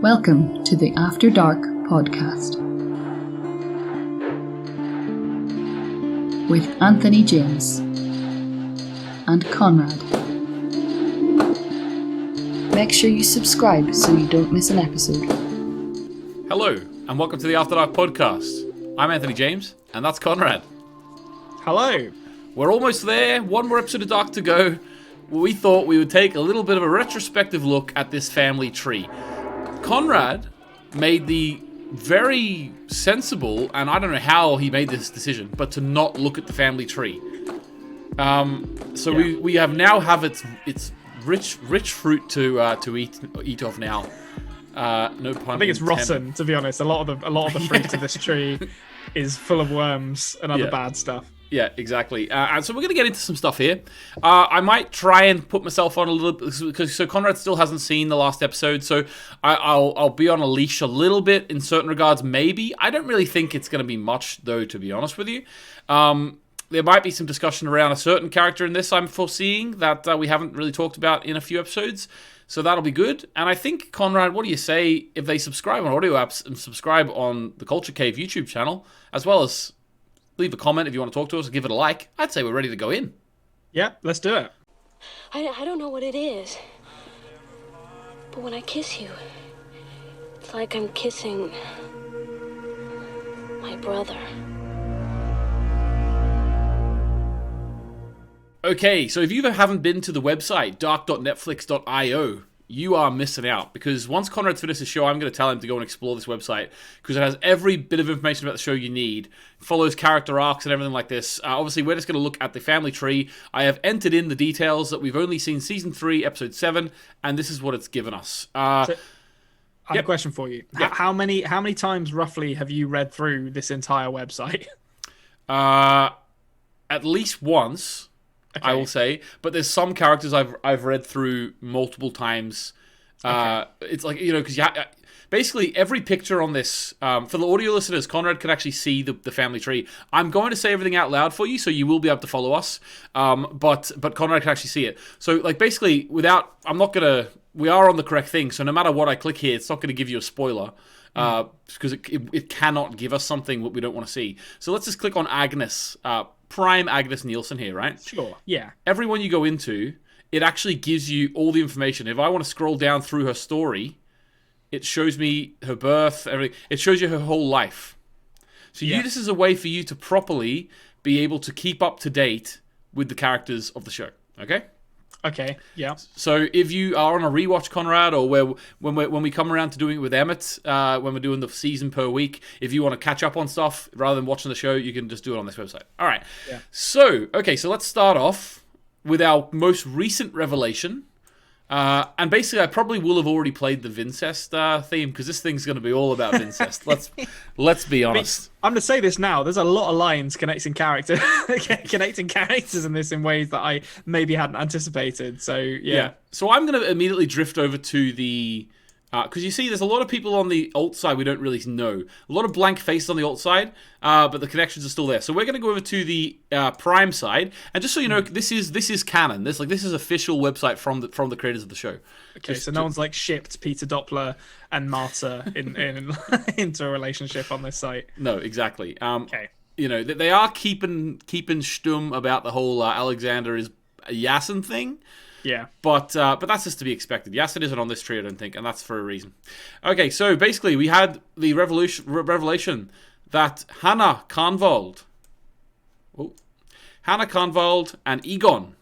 Welcome to the After Dark podcast with Anthony James and Konrad. Make sure you subscribe so you don't miss an episode. Hello, and welcome to the After Dark podcast. I'm Anthony James, and that's Konrad. Hello. We're almost there, one more episode of Dark to go. We thought we would take a little bit of a retrospective look at this family tree. Konrad made the very sensible, and I don't know how he made this decision, but to not look at the family tree. We have now have its rich fruit to eat off now. No pun. I think it's rotten, to be honest. A lot of the fruit of this tree is full of worms and other bad stuff. Yeah, exactly. And so we're going to get into some stuff here. I might try and put myself on a little bit, because Konrad still hasn't seen the last episode, so I'll be on a leash a little bit in certain regards, maybe. I don't really think it's going to be much, though, to be honest with you. There might be some discussion around a certain character in this I'm foreseeing that we haven't really talked about in a few episodes, so that'll be good. And I think, Konrad, what do you say if they subscribe on audio apps and subscribe on the Culture Cave YouTube channel, as well as leave a comment if you want to talk to us, give it a like. I'd say we're ready to go in. Yeah, let's do it. I don't know what it is, but when I kiss you, it's like I'm kissing my brother. Okay, so if you haven't been to the website, dark.netflix.io, you are missing out, because once Konrad's finished the show, I'm going to tell him to go and explore this website, because it has every bit of information about the show you need, follows character arcs and everything like this. Obviously, we're just going to look at the family tree. I have entered in the details that we've only seen Season 3, Episode 7, and this is what it's given us. I have a question for you. Yep. How many times, roughly, have you read through this entire website? At least once. Okay. I will say, but there's some characters I've read through multiple times. Okay. It's like, because basically every picture on this, for the audio listeners, Konrad can actually see the family tree. I'm going to say everything out loud for you, so you will be able to follow us. But Konrad can actually see it. So like basically, we are on the correct thing. So no matter what I click here, it's not going to give you a spoiler. Because it cannot give us something that we don't want to see. So let's just click on Agnes, Prime Agnes Nielsen here, right? Sure, yeah. Everyone you go into, it actually gives you all the information. If I want to scroll down through her story, it shows me her birth, everything. It shows you her whole life. So this is a way for you to properly be able to keep up to date with the characters of the show, okay? Okay, yeah. So if you are on a rewatch, Konrad, or when we come around to doing it with Emmett, when we're doing the season per week, if you want to catch up on stuff rather than watching the show, you can just do it on this website. All right. Yeah. So let's start off with our most recent revelation. And basically, I probably will have already played the Wincest theme, because this thing's going to be all about Wincest. Let's be honest. I'm going to say this now. There's a lot of lines connecting characters in this in ways that I maybe hadn't anticipated. So yeah. So I'm going to immediately drift over to the. Because you see, there's a lot of people on the alt side we don't really know. A lot of blank faces on the alt side, but the connections are still there. So we're going to go over to the Prime side, and just so you know, this is canon. This is official website from the creators of the show. Okay, so no one's like shipped Peter Doppler and Marta into a relationship on this site. No, exactly. Okay. They are keeping stum about the whole Alexander is a Yasin thing. Yeah, but that's just to be expected. Yasin isn't on this tree, I don't think, and that's for a reason. Okay, so basically we had the revelation that Hannah Konrad and Egon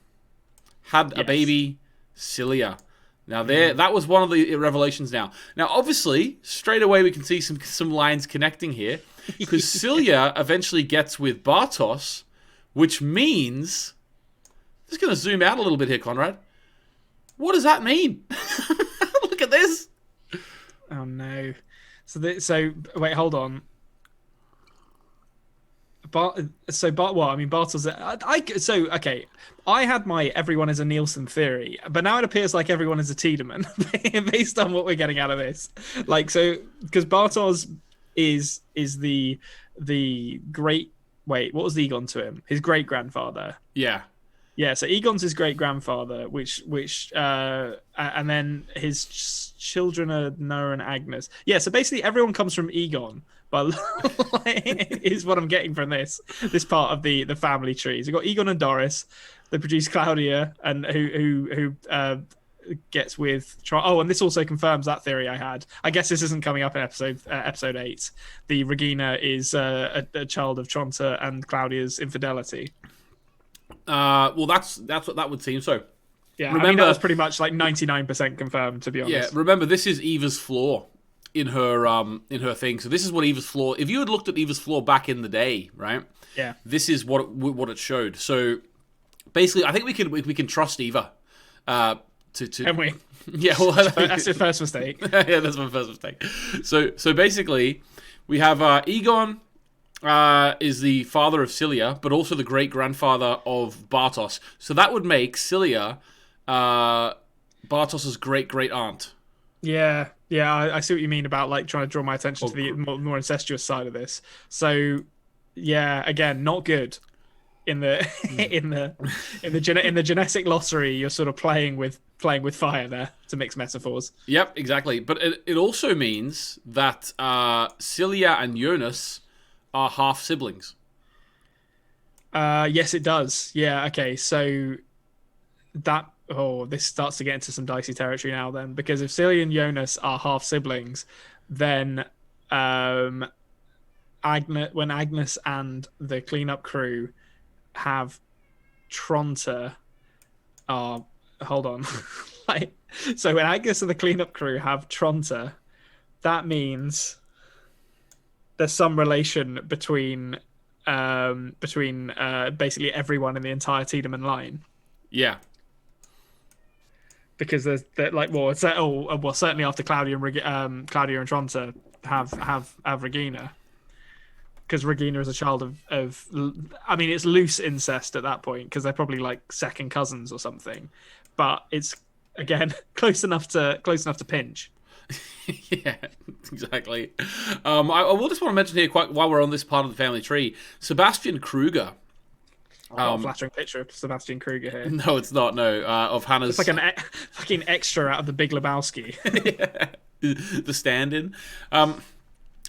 had a baby, Celia. Now that was one of the revelations. Now obviously straight away we can see some lines connecting here, because Celia eventually gets with Bartos, which means, just going to zoom out a little bit here, Konrad. What does that mean? Look at this. Oh no. So wait, hold on. Bartels. Okay. I had my everyone is a Nielsen theory, but now it appears like everyone is a Tiedemann based on what we're getting out of this. Like, so because Bartos is the great. Wait, what was Egon to him? His great grandfather. Yeah. Yeah, so Egon's his great grandfather, and then his children are Noah and Agnes. Yeah, so basically everyone comes from Egon, but is what I'm getting from this part of the family tree. So you've got Egon and Doris. They produce Claudia, and who gets with and this also confirms that theory I had. I guess this isn't coming up in episode 8. The Regina is a child of Tronte and Claudia's infidelity. Well, that's what that would seem. So, yeah, remember, I mean, that was pretty much like 99% confirmed, to be honest. Yeah, remember, this is Eva's flaw in her thing. So this is what Eva's flaw. If you had looked at Eva's flaw back in the day, right? Yeah. This is what it showed. So basically, I think we can trust Eva. Can we? Yeah, well, that's your first mistake. Yeah, that's my first mistake. So basically, we have Egon. Is the father of Cilia, but also the great-grandfather of Bartos. So that would make Cilia Bartos's great-great-aunt. Yeah, I see what you mean about like trying to draw my attention to the more incestuous side of this. So, yeah, again, not good. In the in the genetic lottery, you're sort of playing with fire there, to mix metaphors. Yep, exactly. But it also means that Cilia and Jonas are half siblings. Yes, it does. Yeah, okay. So this starts to get into some dicey territory now then, because if Cilia and Jonas are half siblings, then when Agnes and the cleanup crew have Tronte, hold on. So when Agnes and the cleanup crew have Tronte, that means there's some relation between basically everyone in the entire Tiedemann line. Yeah. Because there's certainly after Claudia and Tronte have Regina, because Regina is a child of I mean, it's loose incest at that point because they're probably like second cousins or something, but it's again close enough to pinch. Yeah, exactly. I will just want to mention here, while we're on this part of the family tree, Sebastian Kruger. A flattering picture of Sebastian Kruger here. No, it's not. No, of Hannah's. It's like an fucking extra out of The Big Lebowski. Yeah. The stand-in.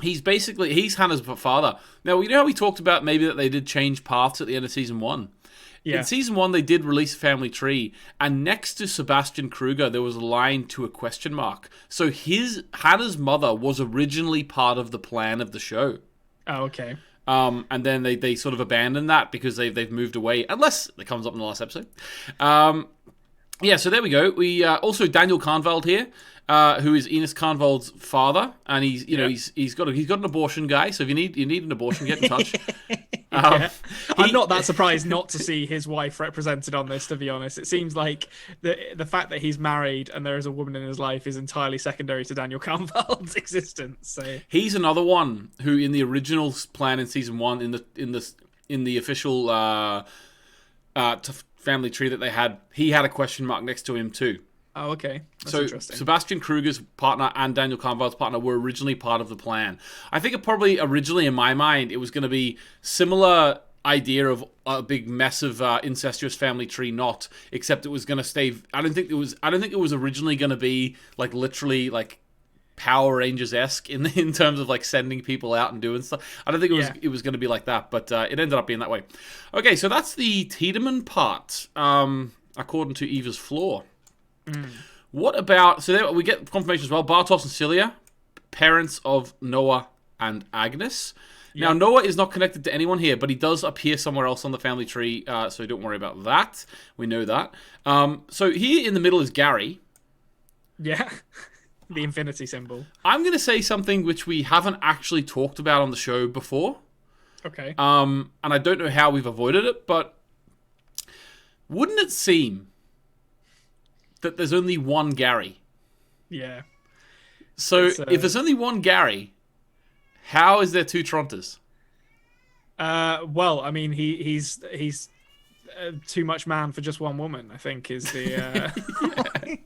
He's Hannah's father. Now, you know how we talked about maybe that they did change paths at the end of season 1? Yeah. In season 1, they did release a family tree, and next to Sebastian Kruger, there was a line to a question mark. So Hannah's mother was originally part of the plan of the show. Oh, okay. And then they sort of abandoned that because they've moved away, unless it comes up in the last episode. Yeah, so there we go. We also Daniel Konrad here, who is Ines Konrad's father, and he's got an abortion, guy. So if you need an abortion, get in touch. Yeah. I'm not that surprised not to see his wife represented on this, to be honest. It seems like the fact that he's married and there is a woman in his life is entirely secondary to Daniel Konrad's existence. So he's another one who, in the original plan in season 1, in the official family tree that they had, he had a question mark next to him too. Oh, okay. That's so interesting. Sebastian Kruger's partner and Daniel Konrad's partner were originally part of the plan. I think it probably originally, in my mind, it was going to be similar idea of a big mess of incestuous family tree knot, except it was going to stay. I don't think it was originally going to be like literally like Power Rangers-esque in terms of like sending people out and doing stuff. I don't think it was going to be like that, but it ended up being that way. Okay, so that's the Tiedemann part, according to Eva's flaw. What about, so there we get confirmation as well, Bartos and Cilia, parents of Noah and Agnes. Yep. Now, Noah is not connected to anyone here, but he does appear somewhere else on the family tree, so don't worry about that. We know that. So here in the middle is Gary. Yeah, the infinity symbol. I'm going to say something which we haven't actually talked about on the show before. Okay. And I don't know how we've avoided it, but wouldn't it seem that there's only one Gary? Yeah. So if there's only one Gary, how is there two Trontes? Well, I mean, he's too much man for just one woman, I think, is the.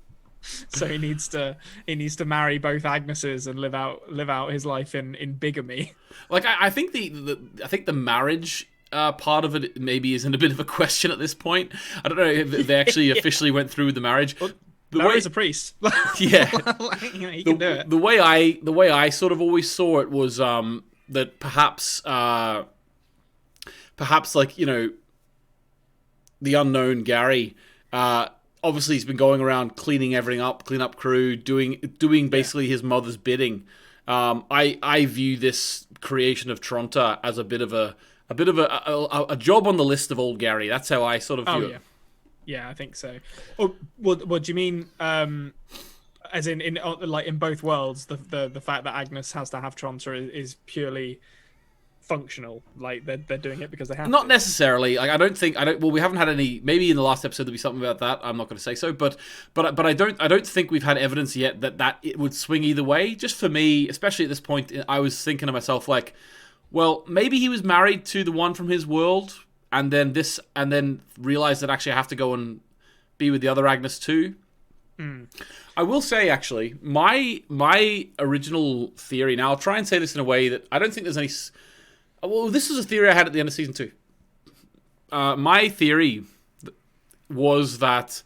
So he needs to marry both Agneses and live out his life in bigamy. Like I think the marriage part of it maybe is in a bit of a question at this point. I don't know if they actually officially went through with the marriage. He's a priest. Yeah, he can do it. The way I sort of always saw it was that perhaps like, you know, the unknown Gary. Obviously, he's been going around cleaning everything up, clean up crew, doing basically his mother's bidding. I view this creation of Tronta as a bit of a job on the list of old Gary. That's how I sort of view it. Yeah, I think so. Oh, what do you mean? As in like in both worlds, the fact that Agnes has to have Tronta is purely functional. Like they're doing it because they have. Not necessarily. Like I don't. Well, we haven't had any. Maybe in the last episode there'll be something about that. I'm not going to say so. But I don't think we've had evidence yet that it would swing either way. Just for me, especially at this point, I was thinking to myself like, well, maybe he was married to the one from his world. And then realize that actually I have to go and be with the other Agnes too. I will say, actually, my original theory. Now I'll try and say this in a way that I don't think there's any. Well, this is a theory I had at the end of season 2. My theory was that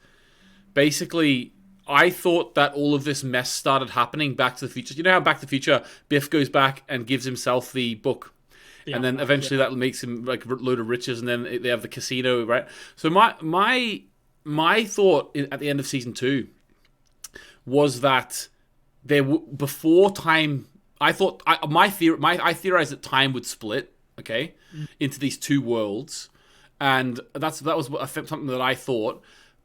basically I thought that all of this mess started happening Back to the Future. You know how Back to the Future, Biff goes back and gives himself the book. Yeah, and then eventually that makes him like a load of riches, and then they have the casino, right? So my thought at the end of season 2 was that before time. I thought I theorized that time would split, okay, into these two worlds, and that was something that I thought.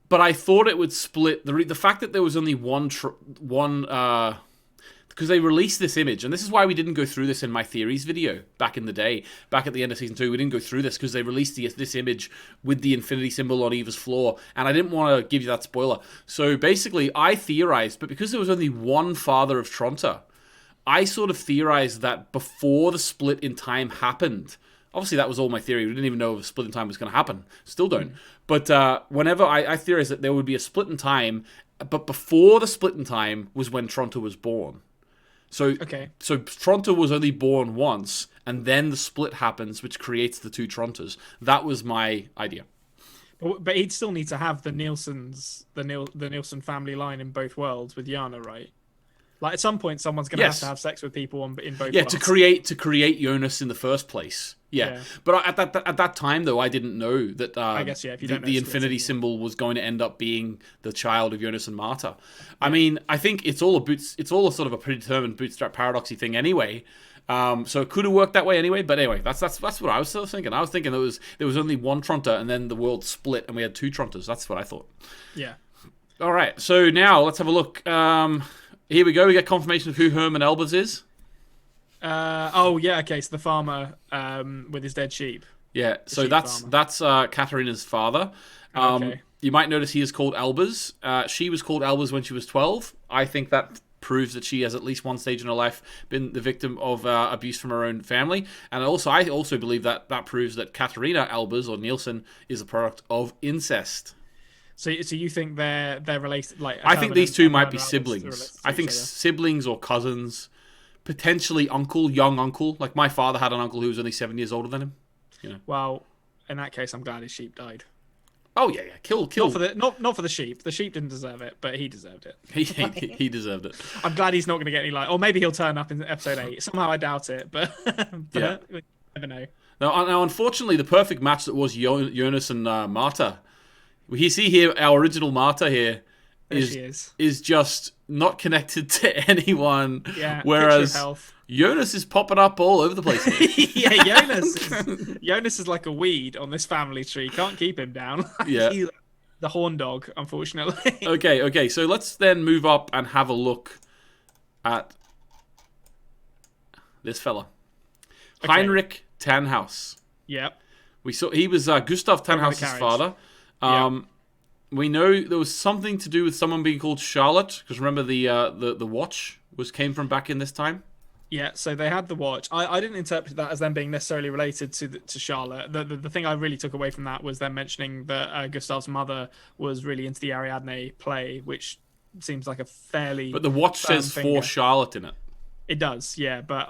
But I thought it would split the fact that there was only one. Because they released this image, and this is why we didn't go through this in my theories video back in the day, back at the end of season 2. We didn't go through this because they released this image with the infinity symbol on Eva's floor, and I didn't want to give you that spoiler. So basically, I theorized, but because there was only one father of Tronta, I sort of theorized that before the split in time happened. Obviously, that was all my theory. We didn't even know if a split in time was going to happen. Still don't. But whenever I theorized that there would be a split in time, but before the split in time was when Tronta was born. So Tronta was only born once, and then the split happens, which creates the two Trontas. That was my idea. But he'd still need to have the Nielsen's, the Nielsen family line in both worlds with Yana, right? Like at some point, someone's going to have sex with people in both. Yeah, worlds. to create Jonas in the first place. Yeah. But at that time, though, I didn't know that. I guess if you don't know the infinity symbol was going to end up being the child of Jonas and Marta. I mean, I think it's all a sort of a predetermined bootstrap paradoxy thing anyway. So it could have worked that way anyway. But anyway, that's what I was still thinking. I was thinking there was only one Tronta, and then the world split, and we had two Trontas. That's what I thought. Yeah. All right. So now let's have a look. Here we go. We get confirmation of who Herman Elbers is. Okay. So the farmer with his dead sheep. Yeah. So that's Katarina's father. Okay. You might notice he is called Elbers. She was called Elbers when she was 12. I think that proves that she has at least one stage in her life been the victim of abuse from her own family. And I also believe that proves that Katarina Elbers or Nielsen is a product of incest. So you think they're related? Like I think these two might be siblings. I think siblings or cousins, potentially young uncle. Like my father had an uncle who was only 7 years older than him. You know. Well, in that case, I'm glad his sheep died. Oh yeah. Kill. Not for the sheep. The sheep didn't deserve it, but he deserved it. He deserved it. I'm glad he's not going to get any or maybe he'll turn up in episode 8. Somehow I doubt it, but yeah. We never know. Now, unfortunately, the perfect match that was Jonas and Marta. You see here, our original Marta here is just not connected to anyone. Yeah, whereas Jonas is popping up all over the place. Yeah, Jonas is like a weed on this family tree. Can't keep him down. Yeah, he's the horn dog, unfortunately. Okay. So let's then move up and have a look at this fella, Heinrich Tannhaus. Yep. We saw he was Gustav Tannhaus's father. We know there was something to do with someone being called Charlotte, because remember the watch came from back in this time. Yeah, so they had the watch. I didn't interpret that as them being necessarily related to Charlotte. The thing I really took away from that was them mentioning that Gustav's mother was really into the Ariadne play, which seems like a fairly. But the watch says for Charlotte in it. It does, yeah. But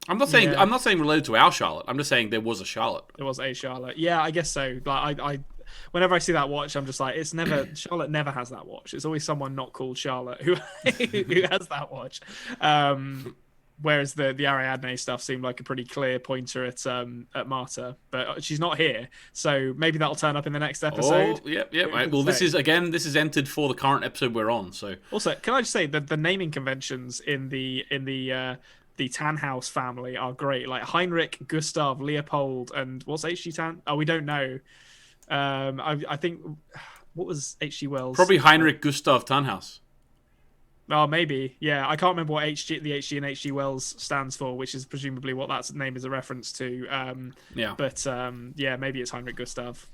I'm not saying related to our Charlotte. I'm just saying there was a Charlotte. There was a Charlotte. Yeah, I guess so. Like I whenever I see that watch, I'm just like, it's never Charlotte never has that watch. It's always someone not called Charlotte who who has that watch. Whereas the Ariadne stuff seemed like a pretty clear pointer at Marta, but she's not here, so maybe that'll turn up in the next episode. Oh, yep. Right. Well, this is entered for the current episode we're on. So also, can I just say that the naming conventions in the Tannhaus family are great. Like Heinrich, Gustav, Leopold, and what's H.G. Tan? Oh, we don't know. I think what was H.G. Wells? Probably Heinrich Gustav Tannhaus. Oh, maybe. Yeah, I can't remember what the HG and HG Wells stands for, which is presumably what that name is a reference to. But yeah, maybe it's Heinrich Gustav.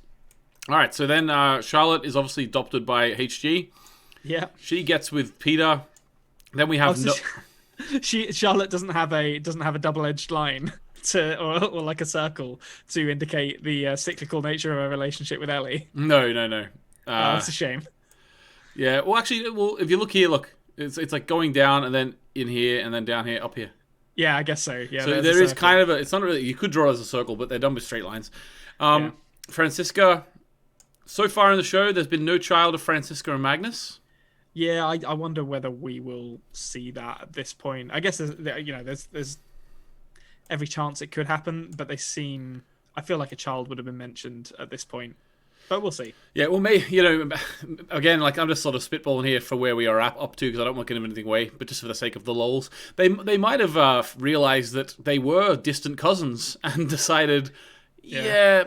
All right, so then Charlotte is obviously adopted by HG. Yeah. She gets with Peter. Then we have Charlotte doesn't have a double-edged line or like a circle to indicate the cyclical nature of her relationship with Ellie. No. That's a shame. Yeah. Well, actually, if you look here, look. It's like going down and then in here and then down here, up here. Yeah, I guess so. Yeah. So there is kind of it's not really, you could draw it as a circle, but they're done with straight lines. Francisca, so far in the show, there's been no child of Francisca and Magnus. Yeah, I wonder whether we will see that at this point. I guess there's every chance it could happen, but I feel like a child would have been mentioned at this point. But we'll see. Yeah, well, again, like I'm just sort of spitballing here for where we are up to because I don't want to give anything away, but just for the sake of the lols. They might have realized that they were distant cousins and decided,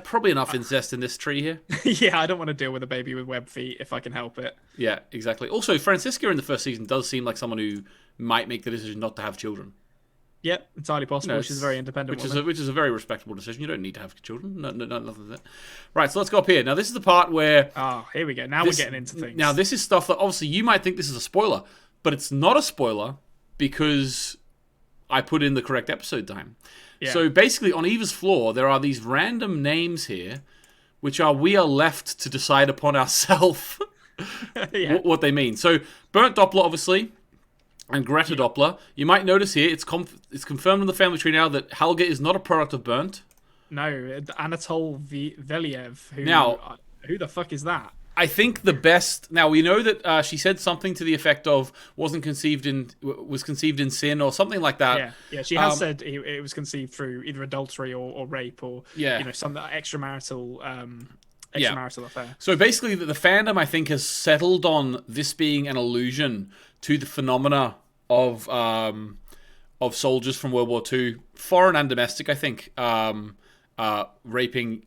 probably enough incest in this tree here. Yeah, I don't want to deal with a baby with web feet if I can help it. Yeah, exactly. Also, Francisca in the first season does seem like someone who might make the decision not to have children. Yep, entirely possible. She's a very independent woman. Which is a very respectable decision. You don't need to have children. No, nothing like that. Right, so let's go up here. Now, this is the part where... Oh, here we go. Now we're getting into things. Now, this is stuff that obviously you might think this is a spoiler, but it's not a spoiler because I put in the correct episode time. Yeah. So basically, on Eva's floor, there are these random names here, which we are left to decide upon ourselves what they mean. So, Burnt Doppler, obviously... And Greta Doppler. You might notice here, it's confirmed in the family tree now that Helga is not a product of Burnt. No, Anatol Veliev. Who the fuck is that? I think the best... Now, we know that she said something to the effect of was conceived in sin or something like that. Yeah. She has said it was conceived through either adultery or rape or some extramarital affair. So basically, the fandom, I think, has settled on this being an allusion to the phenomena of soldiers from World War II, foreign and domestic, I think, raping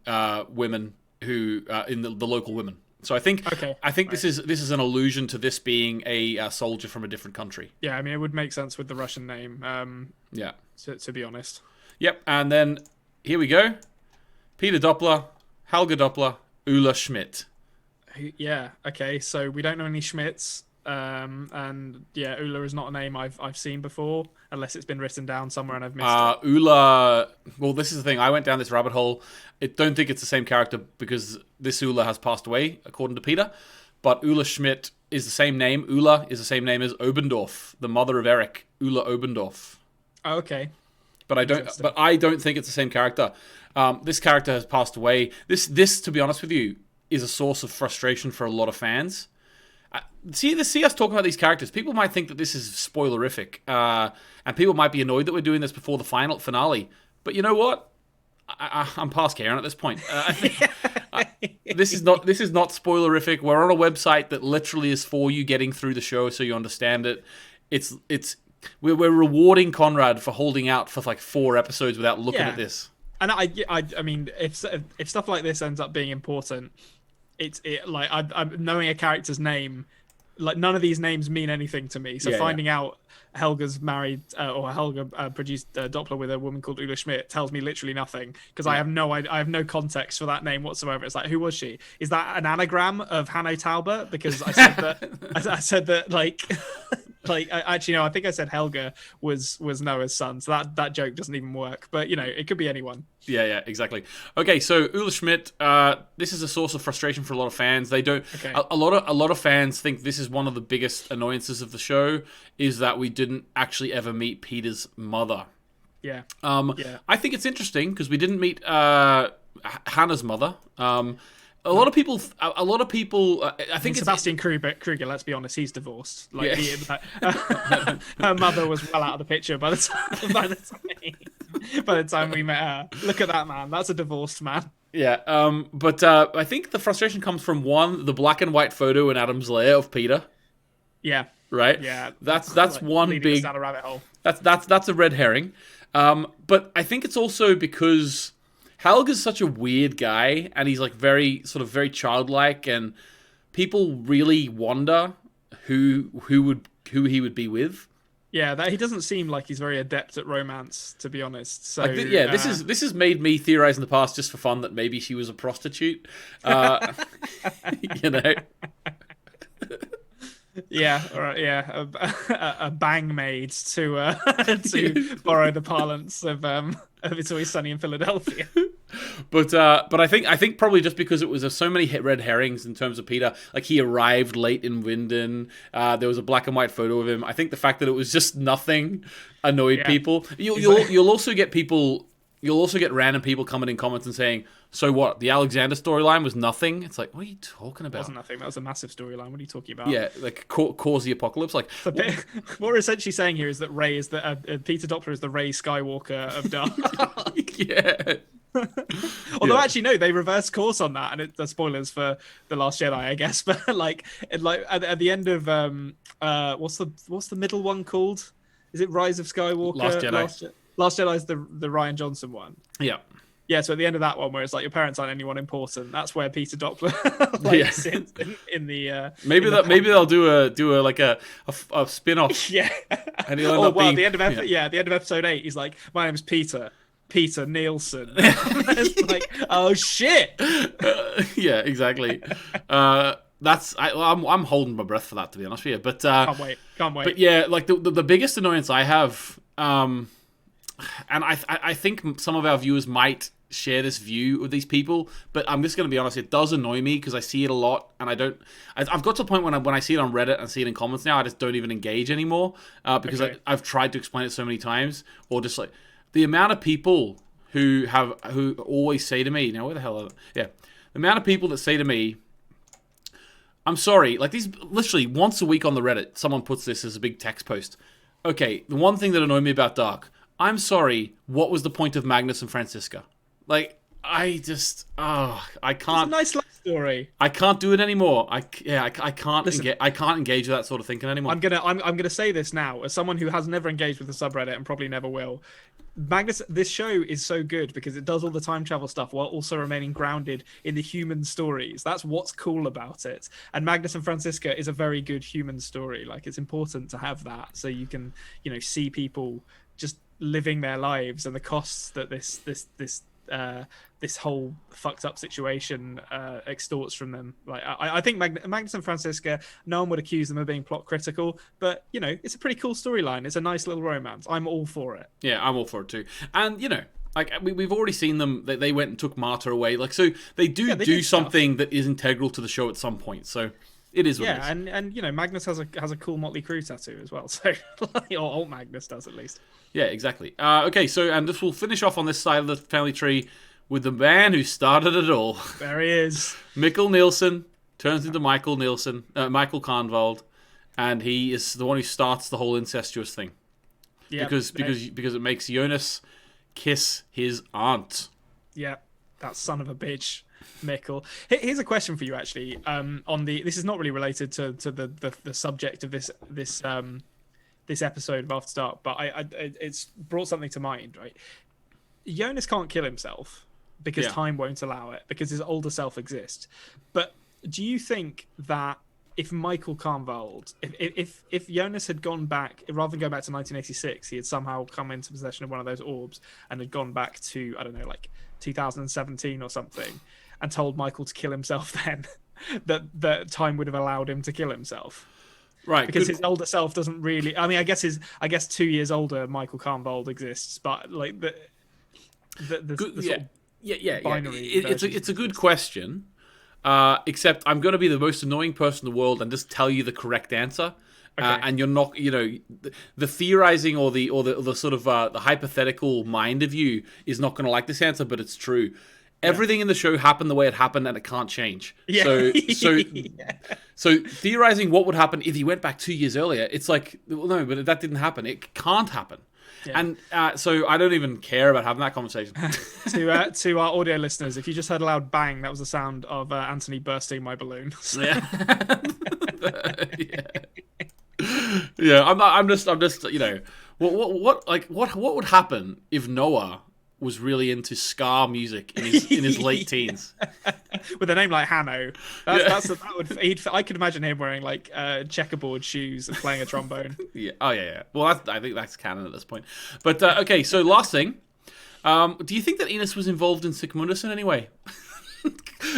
women who in the local women. So I think this is an allusion to this being a soldier from a different country. Yeah, I mean, it would make sense with the Russian name. To be honest. Yep, and then here we go. Peter Doppler, Helga Doppler, Ulla Schmidt. Yeah. Okay. So we don't know any Schmidts. And yeah, Ulla is not a name I've seen before, unless it's been written down somewhere and I've missed it. Ulla. Well, this is the thing. I went down this rabbit hole. I don't think it's the same character because this Ulla has passed away, according to Peter. But Ulla Schmidt is the same name. Ulla is the same name as Obendorf, the mother of Eric. Ulla Obendorf. Oh, okay. But I don't think it's the same character. This character has passed away. This, to be honest with you, is a source of frustration for a lot of fans. See us talking about these characters. People might think that this is spoilerific, and people might be annoyed that we're doing this before the finale. But you know what? I'm past caring at this point. This is not spoilerific. We're on a website that literally is for you getting through the show so you understand it. We're rewarding Konrad for holding out for like 4 episodes without looking at this. And I mean, if stuff like this ends up being important. I'm knowing a character's name, like none of these names mean anything to me. So finding out Helga's married or Helga produced Doppler with a woman called Ulla Schmidt tells me literally nothing because I have no context for that name whatsoever. It's like, who was she? Is that an anagram of Hanno Tauber? Because I said that I said that like actually no, I think I said Helga was Noah's son. So that joke doesn't even work. But it could be anyone. Yeah, exactly. Okay, so Ulla Schmidt, this is a source of frustration for a lot of fans. They don't. Okay. A lot of fans think this is one of the biggest annoyances of the show is that we didn't actually ever meet Peter's mother. Yeah. I think it's interesting because we didn't meet Hannah's mother. A lot of people. I think Sebastian Kruger. Let's be honest, he's divorced. Like, her mother was well out of the picture by the time we met her. Look at that man. That's a divorced man. Yeah. But I think the frustration comes from the black and white photo in Adam's lair of Peter. Yeah. Right. Yeah. That's like one leading big. us down a rabbit hole. That's a red herring. But I think it's also because Helga's such a weird guy, and he's like very childlike, and people really wonder who he would be with. Yeah, that he doesn't seem like he's very adept at romance, to be honest. So this has made me theorize in the past just for fun that maybe she was a prostitute. You know. Yeah, all right, yeah, a bang maid to borrow the parlance of It's Always Sunny in Philadelphia. But I think probably just because it was so many red herrings in terms of Peter, like he arrived late in Winden. There was a black and white photo of him. I think the fact that it was just nothing annoyed people. You'll also get people. You'll also get random people coming in comments and saying, "So what? The Alexander storyline was nothing." It's like, what are you talking about? It wasn't nothing. That was a massive storyline. What are you talking about? Yeah, like cause the apocalypse. Like what we're essentially saying here is that Rey is Peter Doppler is the Rey Skywalker of Dark. Yeah. Although actually no, they reverse course on that, and the spoilers for The Last Jedi, I guess. But like at the end of what's the middle one called? Is it Rise of Skywalker? Last Jedi. Last Jedi is the Rian Johnson one. Yeah. Yeah, so at the end of that one, where it's like your parents aren't anyone important, that's where Peter Doppler sits in the. Maybe they'll do a spin-off. Yeah. And he'll end up the end of at the end of episode 8, he's like, "My name's Peter Nielsen." It's like, oh shit. Yeah, exactly. I'm holding my breath for that, to be honest with you. But can't wait. But yeah, like the biggest annoyance I have, and I think some of our viewers might share this view of these people, but I'm just going to be honest, it does annoy me because I see it a lot, and I've got to the point when I see it on Reddit and see it in comments now, I just don't even engage anymore because I've tried to explain it so many times, or just like the amount of people who always say to me, now where the hell are they? Yeah, the amount of people that say to me, I'm sorry, like these literally once a week on the Reddit, someone puts this as a big text post. Okay, the one thing that annoyed me about Dark, I'm sorry, what was the point of Magnus and Francisca? Like, I just, I can't. It's a nice love story. I can't do it anymore. I can't. Listen, I can't engage with that sort of thinking anymore. I'm gonna say this now as someone who has never engaged with the subreddit and probably never will. Magnus, this show is so good because it does all the time travel stuff while also remaining grounded in the human stories. That's what's cool about it. And Magnus and Francisca is a very good human story. Like, it's important to have that so you can, see people just living their lives and the costs that this whole fucked up situation extorts from them. Like, I think Magnus and Francisca, no one would accuse them of being plot critical, but it's a pretty cool storyline. It's a nice little romance. I'm all for it. Yeah, I'm all for it too. And like we've already seen them. They went and took Marta away. Like, so they do something that is integral to the show at some point. So it is what it is. And Magnus has a cool Motley Crue tattoo as well. So or old Magnus does at least. Yeah, exactly. Okay, so and this will finish off on this side of the family tree with the man who started it all. There he is. Mikkel Nielsen turns into Michael Konrad, and he is the one who starts the whole incestuous thing. Yeah, because it makes Jonas kiss his aunt. Yeah, that son of a bitch, Mikkel. Here's a question for you, actually. This is not really related to the subject of this episode of After Dark, but it's brought something to mind, right? Jonas can't kill himself because time won't allow it, because his older self exists. But do you think that if Michael Konrad, if Jonas had gone back, rather than go back to 1986, he had somehow come into possession of one of those orbs and had gone back to, I don't know, like 2017 or something, and told Michael to kill himself then, that time would have allowed him to kill himself? Right, because his older self doesn't really. I mean, I guess 2 years older Michael Konrad exists, but like the binary. It's a good question. Except I'm going to be the most annoying person in the world and just tell you the correct answer. and you're not, the theorizing or the sort of the hypothetical mind of you is not going to like this answer, but it's true. Everything in the show happened the way it happened, and it can't change. Yeah. So theorizing what would happen if he went back 2 years earlier, it's like, well, no, but that didn't happen. It can't happen. Yeah. And so I don't even care about having that conversation. To our audio listeners, if you just heard a loud bang, that was the sound of Anthony bursting my balloon. So. Yeah. Yeah. I'm just what would happen if Noah was really into ska music in his late teens, with a name like Hanno. I could imagine him wearing like checkerboard shoes and playing a trombone. Yeah. Oh yeah. Well, I think that's canon at this point. But okay. So last thing, do you think that Enos was involved in Sigmundus in any way?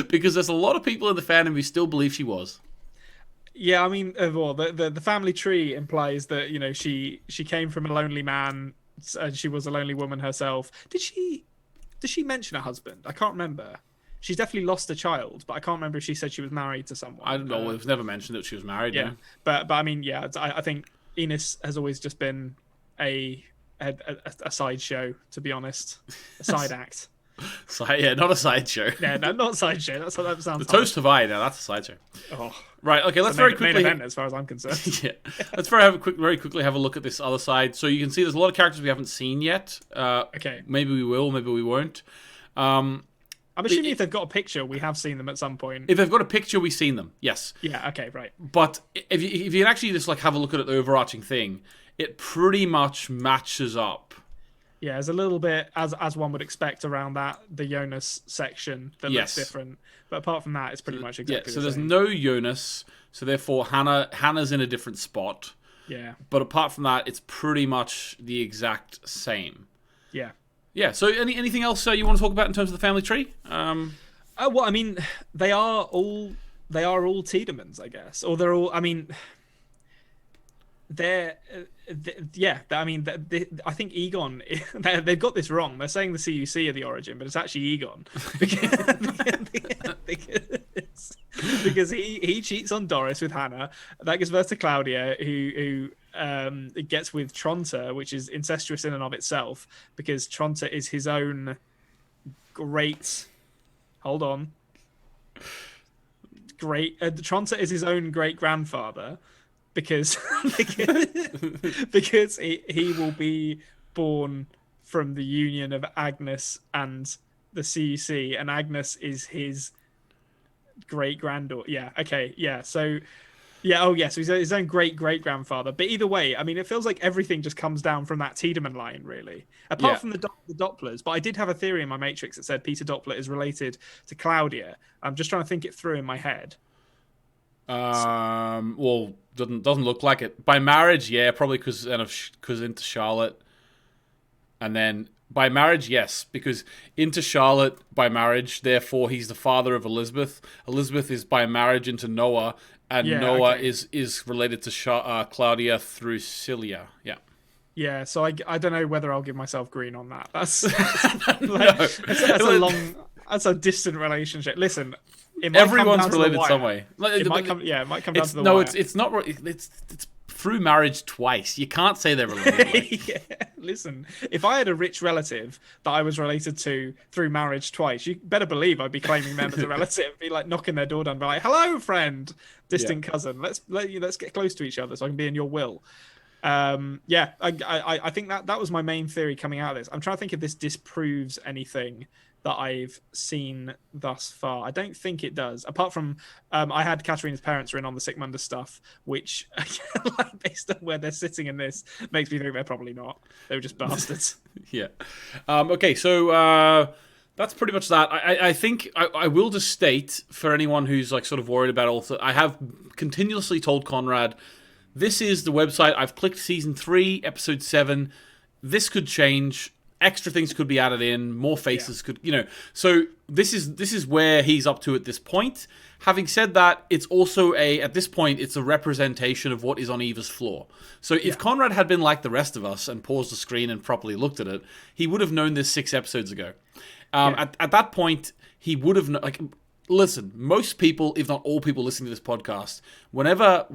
Because there's a lot of people in the fandom who still believe she was. Yeah, I mean, well, the family tree implies that she came from a lonely man. And she was a lonely woman herself. Did she mention her husband? I can't remember. She's definitely lost a child, but I can't remember if she said she was married to someone. I don't know. It was never mentioned that she was married. Yeah, but I mean, yeah, I think Enos has always just been a sideshow, to be honest, a side act. Not a sideshow. Yeah, no, not a sideshow. That's what that sounds. The Toast Hawaii. Now that's a sideshow. Oh, right. Okay. Let's very quickly. Main event, as far as I'm concerned. Yeah. Let's very quickly have a look at this other side. So you can see there's a lot of characters we haven't seen yet. Okay. Maybe we will. Maybe we won't. I'm assuming if they've got a picture, we have seen them at some point. If they've got a picture, we've seen them. Yes. Yeah. Okay. Right. But if you can actually just like have a look at the overarching thing, it pretty much matches up. Yeah, there's a little bit, as one would expect, around the Jonas section that looks different. But apart from that, it's pretty much exactly the same. So there's no Jonas, so therefore Hannah's in a different spot. Yeah. But apart from that, it's pretty much the exact same. Yeah. Yeah, so anything else you want to talk about in terms of the family tree? Well, I mean, they are all Tiedemans, I guess. Or they're all, I mean... I think Egon. They've got this wrong. They're saying the CUC are the origin, but it's actually Egon because he cheats on Doris with Hannah. That gives birth to Claudia, who gets with Tronta, which is incestuous in and of itself, because Tronta is his own great. Hold on. Tronta is his own great grandfather. Because he will be born from the union of Agnes and the CUC, and Agnes is his great granddaughter. Yeah, okay, yeah. So, yeah, oh yeah. So he's his own great grandfather. But either way, I mean, it feels like everything just comes down from that Tiedemann line, really. Apart from the Dopplers. But I did have a theory in my matrix that said Peter Doppler is related to Claudia. I'm just trying to think it through in my head. Well, doesn't look like it. By marriage, yeah, probably because into Charlotte, and then by marriage, yes, because into Charlotte by marriage. Therefore, he's the father of Elizabeth. Elizabeth is by marriage into Noah, and Noah is related to Claudia through Cilia. Yeah. Yeah, so I don't know whether I'll give myself green on that. That's that's a distant relationship. Listen. Everyone's related some way. It might come down to the wire. It's not. It's through marriage twice. You can't say they're related. Yeah. Listen, if I had a rich relative that I was related to through marriage twice, you better believe I'd be claiming them as a relative. Be like knocking their door down, be like, "Hello, friend, distant cousin. Let's get close to each other so I can be in your will." I think that was my main theory coming out of this. I'm trying to think if this disproves anything that I've seen thus far. I don't think it does. Apart from, I had Katarina's parents are in on the Sigmundus stuff, which, based on where they're sitting in this, makes me think they're probably not. They were just bastards. Yeah. Okay, so that's pretty much that. I think I will just state, for anyone who's like sort of worried about also, I have continuously told Konrad, this is the website. I've clicked season 3, episode 7. This could change. Extra things could be added in, more faces could, So this is where he's up to at this point. Having said that, it's also at this point, it's a representation of what is on Eva's floor. So if Konrad had been like the rest of us and paused the screen and properly looked at it, he would have known this 6 episodes ago. At that point, he would have listen, most people, if not all people listening to this podcast, whenever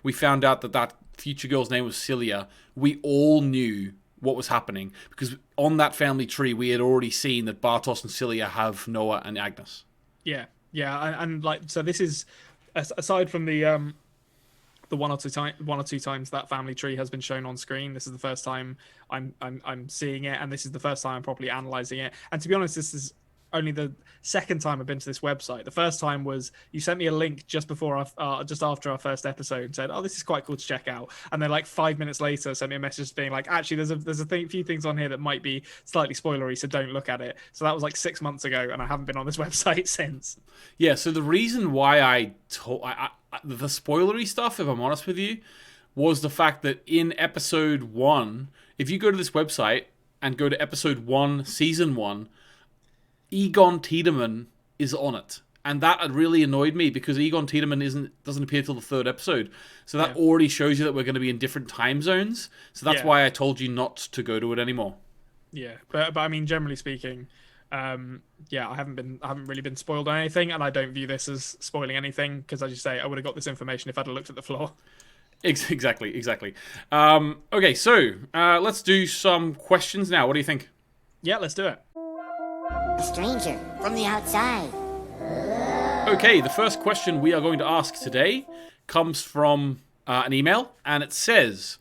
we found out that future girl's name was Celia, we all knew what was happening, because on that family tree we had already seen that Bartos and Celia have Noah and Agnes. Yeah, and like, so this is aside from the one or two times that family tree has been shown on screen. This is the first time I'm seeing it, and this is the first time I'm properly analysing it. And to be honest, this is only the second time I've been to this website. The first time was you sent me a link just after our first episode and said, "Oh, this is quite cool to check out." And then like 5 minutes later, sent me a message being like, "Actually, there's a few things on here that might be slightly spoilery, so don't look at it." So that was like 6 months ago, and I haven't been on this website since. Yeah. So the reason why the spoilery stuff, if I'm honest with you, was the fact that in episode 1, if you go to this website and go to episode 1, season 1. Egon Tiedemann is on it, and that really annoyed me because Egon Tiedemann doesn't appear till the 3rd episode, so that already shows you that we're going to be in different time zones. So that's why I told you not to go to it anymore. Yeah, but I mean, generally speaking, I haven't really been spoiled on anything, and I don't view this as spoiling anything because, as you say, I would have got this information if I'd have looked at the floor. Exactly. Okay, so let's do some questions now. What do you think? Yeah, let's do it. A stranger from the outside. Okay, the first question we are going to ask today comes from an email, and it says,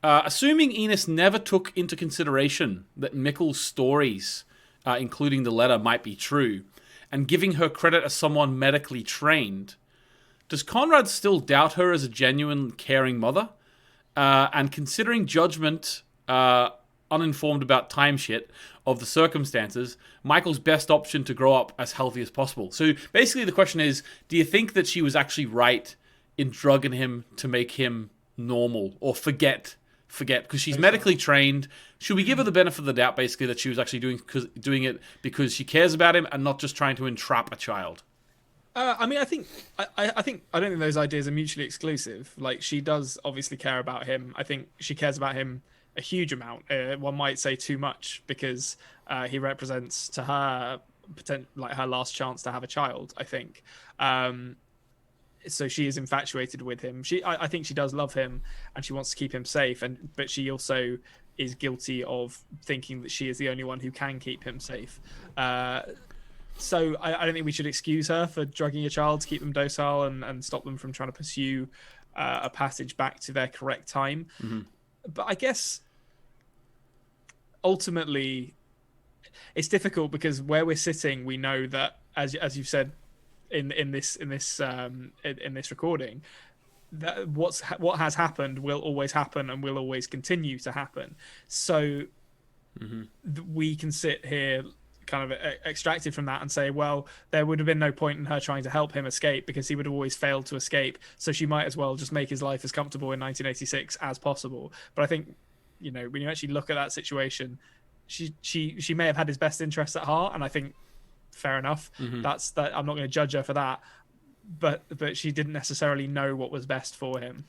assuming Enos never took into consideration that Mikkel's stories, including the letter, might be true, and giving her credit as someone medically trained, does Konrad still doubt her as a genuine, caring mother? And considering judgment, uninformed about time shit of the circumstances, Michael's best option to grow up as healthy as possible. So basically the question is, do you think that she was actually right in drugging him to make him normal, or forget, because she's medically trained? Should we give her the benefit of the doubt, basically, that she was actually doing it because she cares about him and not just trying to entrap a child? I mean, I don't think those ideas are mutually exclusive. Like, she does obviously care about him. I think she cares about him a huge amount. One might say too much, because he represents to her her last chance to have a child, I think. So she is infatuated with him. I think she does love him, and she wants to keep him safe. But she also is guilty of thinking that she is the only one who can keep him safe. So I don't think we should excuse her for drugging a child to keep them docile and stop them from trying to pursue a passage back to their correct time. Mm-hmm. But I guess ultimately it's difficult, because where we're sitting, we know that, as you've said in this recording, that what has happened will always happen and will always continue to happen. So we can sit here kind of extracted from that and say, well, there would have been no point in her trying to help him escape, because he would have always failed to escape, so she might as well just make his life as comfortable in 1986 as possible. But I think, when you actually look at that situation, she may have had his best interests at heart, and I think fair enough. That's that. I'm not going to judge her for that, but she didn't necessarily know what was best for him.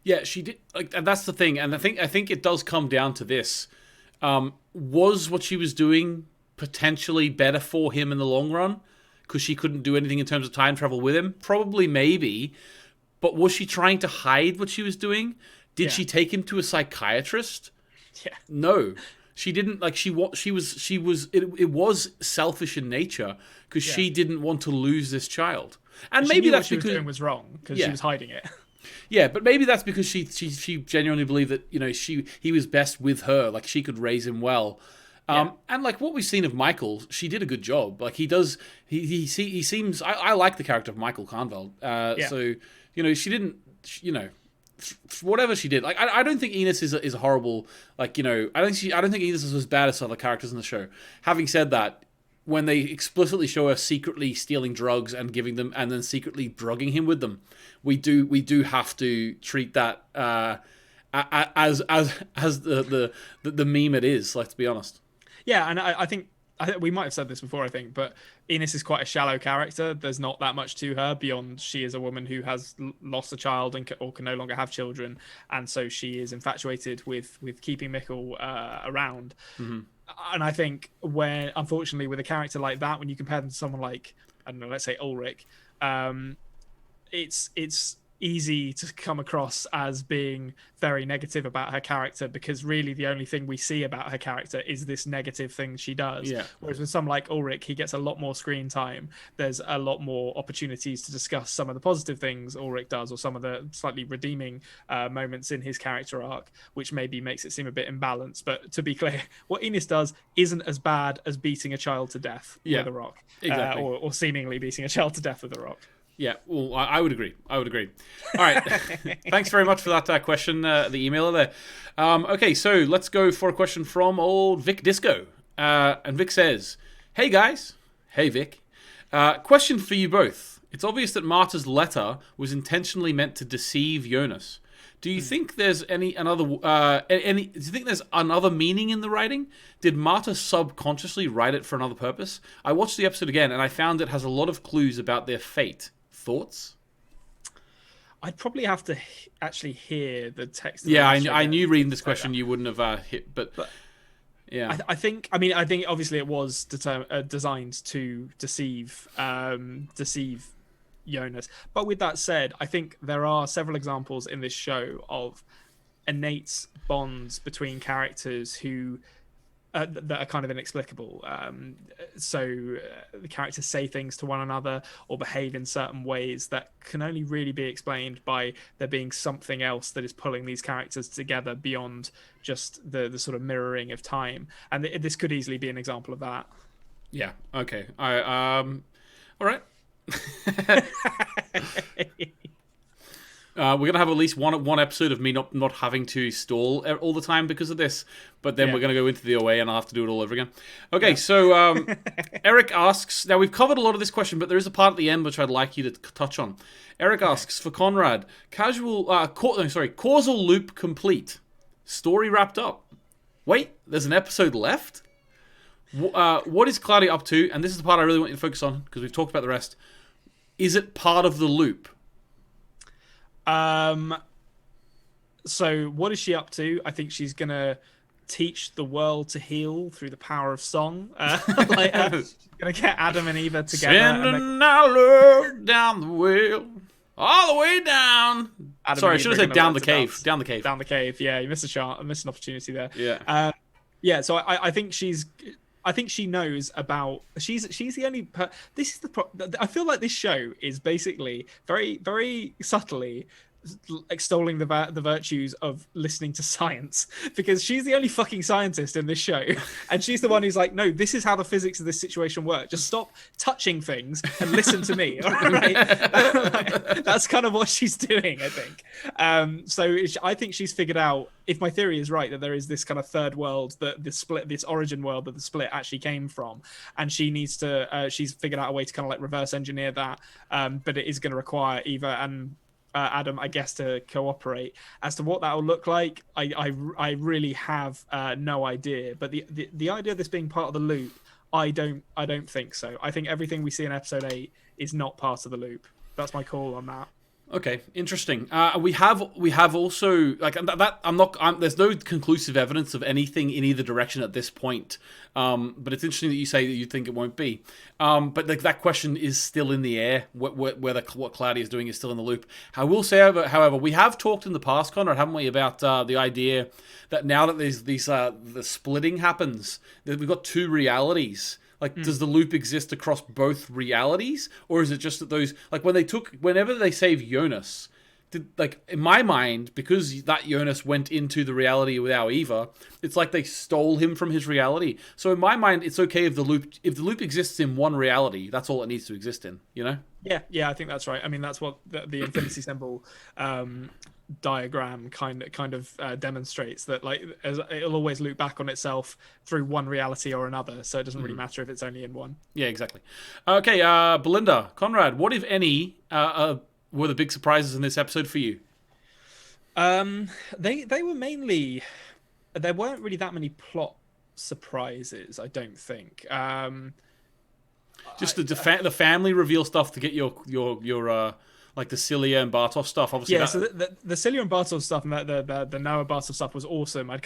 Yeah, she did. And that's the thing. And I think it does come down to this: was what she was doing potentially better for him in the long run, because she couldn't do anything in terms of time travel with him? Probably, maybe. But was she trying to hide what she was doing? Did she take him to a psychiatrist? Yeah. No, she didn't. Like, it was selfish in nature, because she didn't want to lose this child. And she maybe knew that's what she because was doing was wrong, because she was hiding it. Yeah, but maybe that's because she genuinely believed that he was best with her. Like, she could raise him well. And like what we've seen of Michael, she did a good job. Like, he does, he seems. I like the character of Michael Konrad. So she didn't. Whatever she did, like I don't think Enos is a horrible. Like, I don't think Enos is as bad as other characters in the show. Having said that, when they explicitly show her secretly stealing drugs and giving them, and then secretly drugging him with them, we do have to treat that as the meme it is. Let's be honest. Yeah, and I think we might have said this before, I think, but Enos is quite a shallow character. There's not that much to her beyond she is a woman who has lost a child or can no longer have children, and so she is infatuated with keeping Mikkel around. Mm-hmm. And I think unfortunately, with a character like that, when you compare them to someone like I don't know, let's say Ulrich, it's easy to come across as being very negative about her character, because really the only thing we see about her character is this negative thing she does. Yeah. Whereas with some like Ulrich, he gets a lot more screen time. There's a lot more opportunities to discuss some of the positive things Ulrich does, or some of the slightly redeeming moments in his character arc, which maybe makes it seem a bit imbalanced. But to be clear, what Ines does isn't as bad as beating a child to death with a rock. Exactly. Or seemingly beating a child to death with a rock. Yeah, well, I would agree. All right. Thanks very much for that question, the emailer there. Okay, so let's go for a question from old Vic Disco. And Vic says, "Hey, guys." Hey, Vic. Question for you both. It's obvious that Marta's letter was intentionally meant to deceive Jonas. Do you think there's do you think there's another meaning in the writing? Did Marta subconsciously write it for another purpose? I watched the episode again, and I found it has a lot of clues about their fate. Thoughts? I'd probably have to actually hear the text. Yeah, I knew reading this question you wouldn't have hit, but yeah. I think obviously it was designed to deceive Jonas. But with that said, I think there are several examples in this show of innate bonds between characters who that are kind of inexplicable. So the characters say things to one another or behave in certain ways that can only really be explained by there being something else that is pulling these characters together beyond just the sort of mirroring of time. And this could easily be an example of that. Yeah. Okay. All right. We're gonna have at least one episode of me not having to stall all the time because of this, but then we're gonna go into the OA and I'll have to do it all over again. Okay, so Eric asks. Now we've covered a lot of this question, but there is a part at the end which I'd like you to touch on. Eric asks for Konrad. Causal loop complete. Story wrapped up. Wait, there's an episode left. What is Claudia up to? And this is the part I really want you to focus on because we've talked about the rest. Is it part of the loop? So what is she up to? I think she's gonna teach the world to heal through the power of song. She's gonna get Adam and Eva together. Sending our love down the well, all the way down. Sorry, I should have said down the cave. Down the cave. Down the cave. Yeah, you missed a shot. I missed an opportunity there. Yeah. Yeah. So I think I think she knows about. She's the only. This is the. I feel like this show is basically very, very subtly extolling the virtues of listening to science, because she's the only fucking scientist in this show, and she's the one who's like, no, this is how the physics of this situation work. Just stop touching things and listen to me. All right? That's kind of what she's doing, I think. So I think she's figured out, if my theory is right, that there is this kind of third world, that the split, this origin world that the split actually came from, and she needs to. She's figured out a way to kind of like reverse engineer that, but it is going to require Eva and Adam, I guess, to cooperate. As to what that will look like, I really have no idea. But the idea of this being part of the loop, I don't think so. I think everything we see in episode 8 is not part of the loop. That's my call on that. Okay, interesting. We have also like that. There's no conclusive evidence of anything in either direction at this point. But it's interesting that you say that you think it won't be. But that question is still in the air. Whether what Claudia is doing is still in the loop. I will say, however, we have talked in the past, Konrad, haven't we, about the idea that now that there's the splitting happens, that we've got two realities. Like, does the loop exist across both realities, or is it just that those, like, whenever they save Jonas, in my mind, because that Jonas went into the reality without Eva, it's like they stole him from his reality. So in my mind, it's okay if the loop exists in one reality. That's all it needs to exist in, you know? Yeah, I think that's right. I mean, that's what the infinity symbol diagram kind of demonstrates, that like it'll always loop back on itself through one reality or another, so it doesn't really matter if it's only in one. Yeah, exactly. Okay, Belinda, Konrad, what if any were the big surprises in this episode for you? They were mainly, there weren't really that many plot surprises, I don't think. Just the family reveal stuff to get your like the Celia and Bartov stuff. Obviously, yeah. So the Celia and Bartov stuff and the Noah Bartov stuff was awesome. I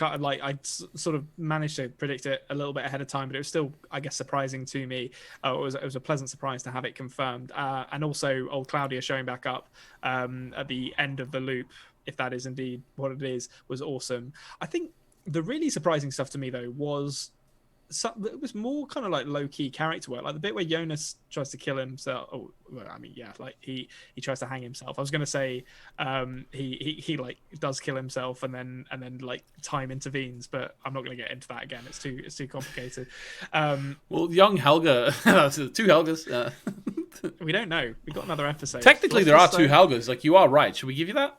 sort of managed to predict it a little bit ahead of time, but it was still, I guess, surprising to me. It was a pleasant surprise to have it confirmed, and also old Claudia showing back up at the end of the loop, if that is indeed what it is, was awesome. I think the really surprising stuff to me though was. It was more kind of like low-key character work, like the bit where Jonas tries to kill himself. Oh, well, I mean, yeah, like he tries to hang himself. I was gonna say he like does kill himself and then like time intervenes, but I'm not gonna get into that again. It's too complicated. Well, young Helga, two Helgas. We don't know. We've got another episode. Technically, there are two Helgas. Like, you are right. Should we give you that?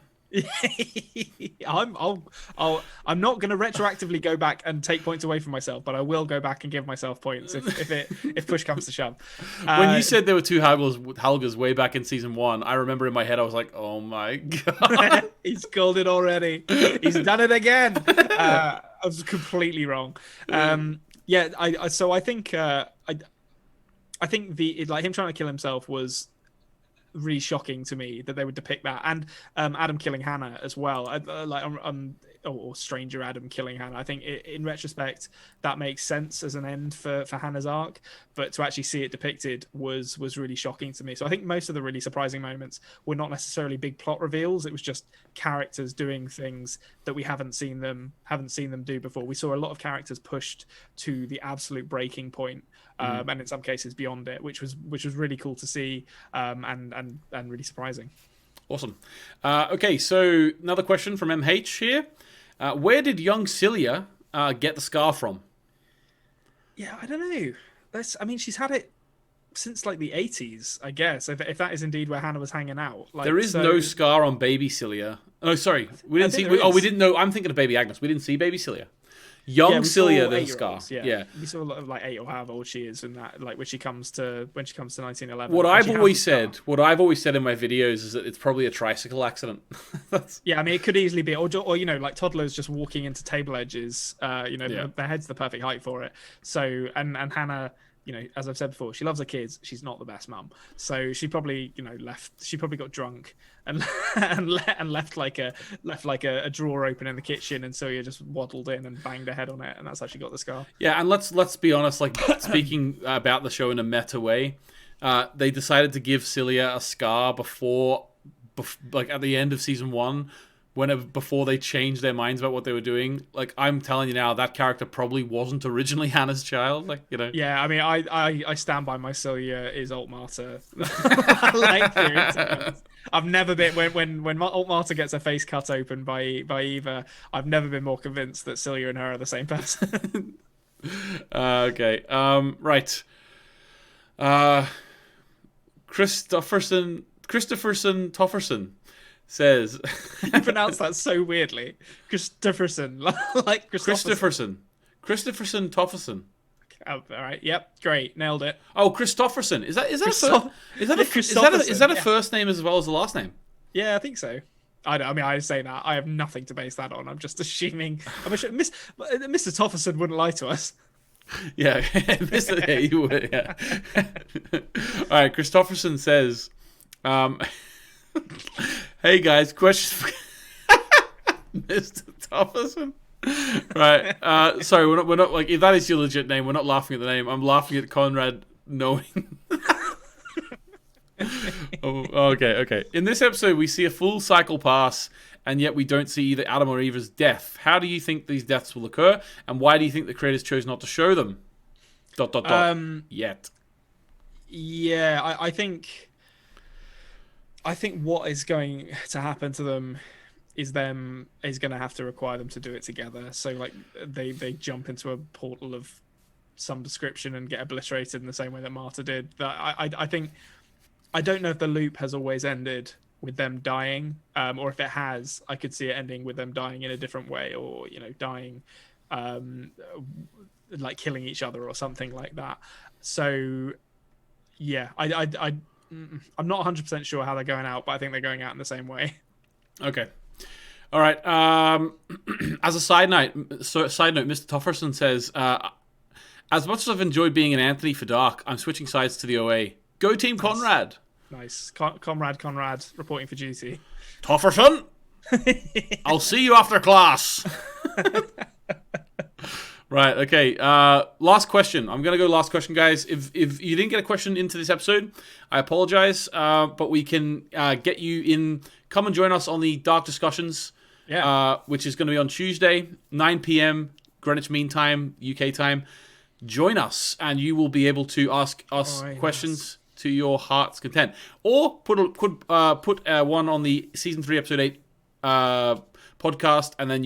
I'm not going to retroactively go back and take points away from myself, but I will go back and give myself points if push comes to shove. When you said there were two Helgas way back in season 1, I remember in my head I was like, "Oh my god, he's called it already. He's done it again." I was completely wrong. Yeah, I think him trying to kill himself was really shocking to me that they would depict that, and Adam killing Hannah as well, or Stranger Adam killing Hannah. I think in retrospect that makes sense as an end for Hannah's arc, but to actually see it depicted was really shocking to me. So I think most of the really surprising moments were not necessarily big plot reveals. It was just characters doing things that we haven't seen them do before. We saw a lot of characters pushed to the absolute breaking point, and in some cases beyond it, which was really cool to see, and really surprising. Awesome. Okay, so another question from MH here. Where did young Celia get the scar from? Yeah, I don't know. She's had it since like the 80s, I guess, if that is indeed where Hannah was hanging out. Like, there is no scar on baby Celia. Oh, sorry. We didn't see... we didn't know. I'm thinking of baby Agnes. We didn't see baby Celia. Young Celia, there's a scar. Yeah, we saw a lot of like 8 or however old she is in that. Like when she comes to 1911. What I've always said in my videos is that it's probably a tricycle accident. Yeah, I mean, it could easily be, or like toddlers just walking into table edges. Their head's the perfect height for it. So and Hannah, as I've said before, she loves her kids. She's not the best mum, so she probably left. She probably got drunk and left like a drawer open in the kitchen, and Celia just waddled in and banged her head on it, and that's how she got the scar. Yeah, and let's be honest. Like, speaking about the show in a meta way, they decided to give Celia a scar before like at the end of season 1. Before they changed their minds about what they were doing. Like, I'm telling you now, that character probably wasn't originally Hannah's child. Like, Yeah, I mean, I stand by my Celia is Alt Marta. I've never been when Alt Marta gets her face cut open by Eva. I've never been more convinced that Celia and her are the same person. Okay. Right. Christopherson Tofferson says... You pronounce that so weirdly. Christopherson. Like Christopherson Tofferson. Oh, all right. Yep. Great. Nailed it. Oh, Christopherson. Is that a first name as well as the last name? Yeah, I think so. I say that. I have nothing to base that on. I'm just assuming. Mr. Tofferson wouldn't lie to us. Yeah, yeah, you would. Yeah. All right. Christopherson says, "Hey guys, question for Mr. Tofferson." Right. Sorry, we're not like, if that is your legit name, we're not laughing at the name. I'm laughing at Konrad knowing. Okay. In this episode, we see a full cycle pass, and yet we don't see either Adam or Eva's death. How do you think these deaths will occur, and why do you think the creators chose not to show them? ... Yet. Yeah, I think what is going to happen to them is going to have to require them to do it together. So like they jump into a portal of some description and get obliterated in the same way that Marta did. That I think, I don't know if the loop has always ended with them dying, or if it has, I could see it ending with them dying in a different way, or dying like killing each other or something like that. So yeah, I'm not 100% sure how they're going out, but I think they're going out in the same way. Okay. All right. As a side note, Mr. Tofferson says, as much as I've enjoyed being an Anthony for Dark, I'm switching sides to the OA. Go Team Konrad. Nice. Konrad reporting for duty. Tofferson, I'll see you after class. Right, okay. Last question. I'm going to go last question, guys. If you didn't get a question into this episode, I apologize. But we can get you in. Come and join us on the Dark Discussions, which is going to be on Tuesday, 9 p.m. Greenwich Mean Time, UK time. Join us, and you will be able to ask us questions to your heart's content. Or put one on the Season 3, Episode 8 podcast, and then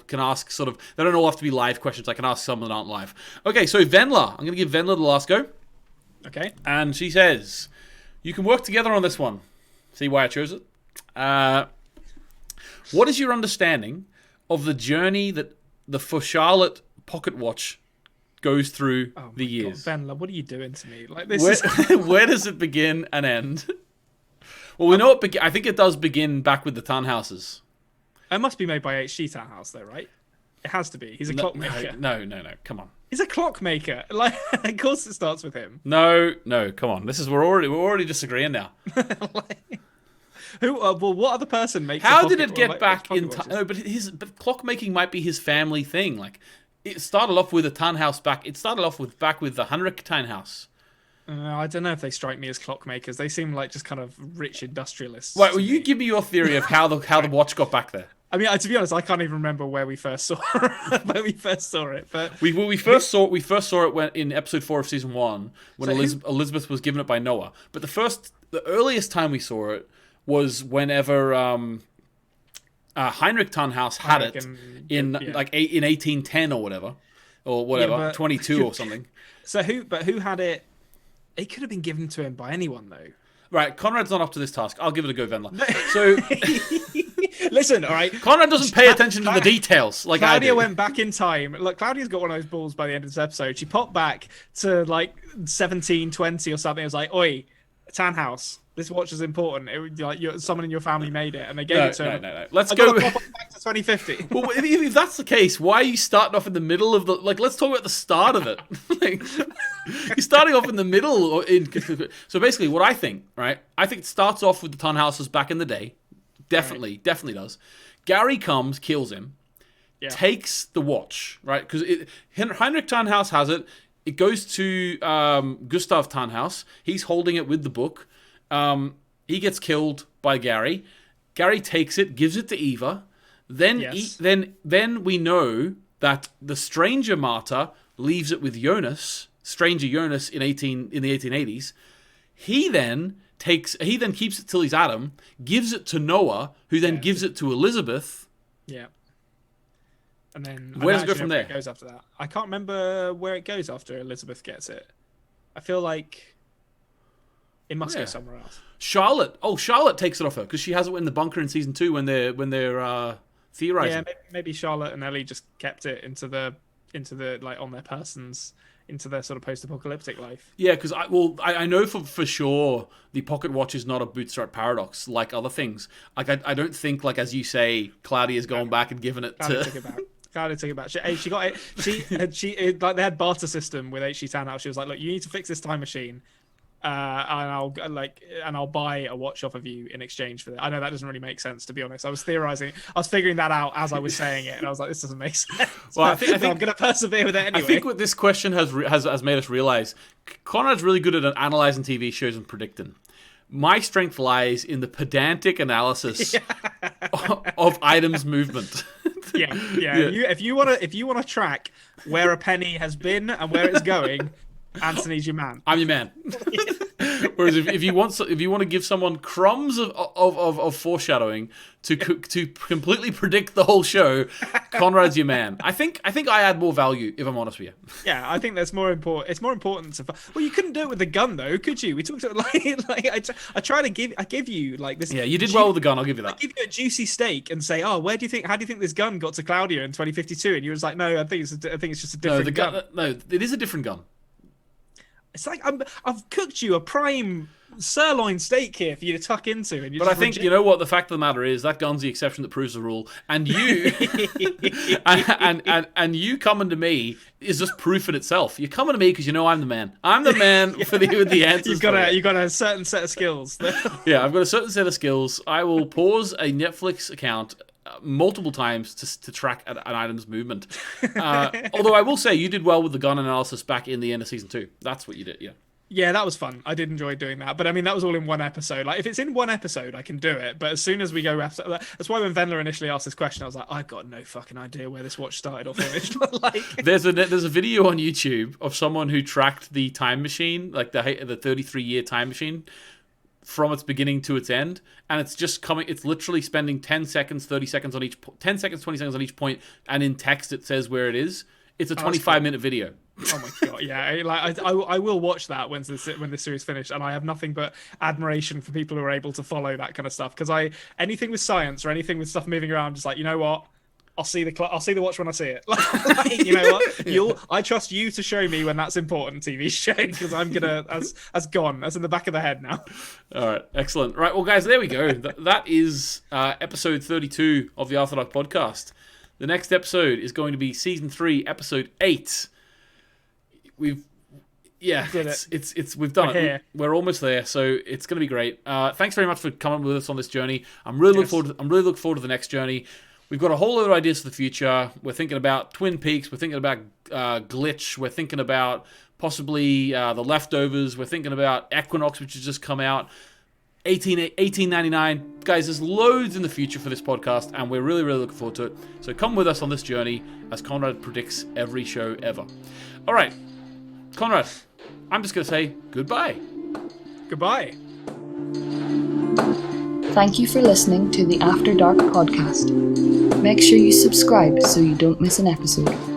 can ask sort of, they don't all have to be live questions. I can ask some that aren't live. Okay, so Venla, I'm going to give Venla the last go. Okay. And she says, you can work together on this one. See why I chose it? What is your understanding of the journey that the For Charlotte pocket watch goes through the years? God, Venla, what are you doing to me? Like this where does it begin and end? Well, we know I think it does begin back with the Tannhauses. It must be made by H.G. Tannhaus, though, right? It has to be. He's a clockmaker. No. Come on. He's a clockmaker. Like, of course, it starts with him. No. Come on. We're already disagreeing now. What other person makes? How did it get back in time? No, but clockmaking might be his family thing. Like, it started off with a Tannhaus back. It started off back with the Heinrich Tannhaus. I don't know if they strike me as clockmakers. They seem like just kind of rich industrialists. Right, well, you give me your theory of how the watch got back there. I mean, to be honest, I can't even remember where we first saw it. But we first saw it in episode 4 of season 1 when Elizabeth was given it by Noah. But the earliest time we saw it was whenever Heinrich Tannhaus had it in 1810 or whatever, 22 or something. So who had it? It could have been given to him by anyone, though. Right, Konrad's not up to this task. I'll give it a go, Venla. So, listen, all right. Konrad doesn't pay attention to the details like Claudia I do. went back in time. Look, Claudia's got one of those balls by the end of this episode. She popped back to like 1720 or something. It was like, oi, Tannhaus, this watch is important. It would like someone in your family made it, and they gave it to him. No. Let's go back to 2050. Well, if that's the case, why are you starting off in the middle of the let's talk about the start of it. You're starting off in the middle. So basically, what I think, right? I think it starts off with the Tannhauses back in the day. Definitely does. Gary comes, kills him, takes the watch, right? Because Heinrich Tannhaus has it. It goes to Gustav Tannhaus. He's holding it with the book. He gets killed by Gary. Gary takes it, gives it to Eva. Then we know that the stranger Marta leaves it with Jonas, stranger Jonas in the 1880s. He then keeps it till he's Adam, gives it to Noah, who then gives it to Elizabeth. Yeah. And then where does it go from there? It goes after that. I can't remember where it goes after Elizabeth gets it. I feel like it must go somewhere else. Charlotte takes it off her because she has it in the bunker in season 2 when they're theorizing. Yeah, maybe Charlotte and Ellie just kept it into the like on their persons, into their sort of post-apocalyptic life. Yeah, because I know for sure the pocket watch is not a bootstrap paradox like other things. Like I don't think, like as you say, Claudia's going back and giving it Claudia to. Took it back. She got it. She like they had barter system with H.G. Tannhaus. She was like, look, you need to fix this time machine. And I'll buy a watch off of you in exchange for that. I know that doesn't really make sense, to be honest. I was figuring that out as I was saying it, and I was like, this doesn't make sense. Well, I think I'm going to persevere with it anyway. I think what this question has made us realize, Konrad's really good at analyzing TV shows and predicting. My strength lies in the pedantic analysis of items movement. Yeah. If you want to track where a penny has been and where it's going, Anthony's your man. I'm your man. Whereas if you want to give someone crumbs of foreshadowing to completely predict the whole show, Konrad's your man. I think I add more value, if I'm honest with you. Yeah, I think that's more important. It's more important to. Well, you couldn't do it with the gun though, could you? We talked about I give you like this. Yeah, you did well with the gun. I'll give you that. I give you a juicy steak and say, oh, how do you think this gun got to Claudia in 2052? And you was like, no, I think it's just a different gun. No, it is a different gun. It's like I've cooked you a prime sirloin steak here for you to tuck into. And But I think, you know what, the fact of the matter is, that gun's the exception that proves the rule. And you, and you coming to me is just proof in itself. You're coming to me because you know I'm the man. I'm the man with the answers. You've got a certain set of skills. Yeah, I've got a certain set of skills. I will pause a Netflix account multiple times to track an item's movement. Although I will say you did well with the gun analysis back in the end of season 2. That's what you did, yeah. Yeah, that was fun. I did enjoy doing that. But I mean, that was all in one episode. Like, if it's in one episode, I can do it. But as soon as we go episode, that's why when Vendler initially asked this question, I was like, I've got no fucking idea where this watch started or finished. Like, there's a video on YouTube of someone who tracked the time machine, like the 33-year time machine, from its beginning to its end, and it's just coming. It's literally spending 10 seconds, 30 seconds on each, 10 seconds, 20 seconds on each point, and in text it says where it is. It's a 25-minute video. Oh my god, yeah! Like I will watch that when this series finished, and I have nothing but admiration for people who are able to follow that kind of stuff. Because anything with science or anything with stuff moving around, just like, you know what, I'll see the watch when I see it. Like, you know what, I trust you to show me when that's important, TV show, because I'm gonna that's in the back of the head now. All right, excellent. Right, well, guys, there we go. That is episode 32 of the After Dark podcast. The next episode is going to be season 3, episode 8. We've done it. We're almost there, so it's going to be great. Thanks very much for coming with us on this journey. I'm really looking forward to the next journey. We've got a whole lot of ideas for the future. We're thinking about Twin Peaks. We're thinking about Glitch. We're thinking about possibly The Leftovers. We're thinking about Equinox, which has just come out. 1899. Guys, there's loads in the future for this podcast, and we're really, really looking forward to it. So come with us on this journey as Konrad predicts every show ever. All right, Konrad, I'm just going to say goodbye. Goodbye. Thank you for listening to the After Dark podcast. Make sure you subscribe so you don't miss an episode.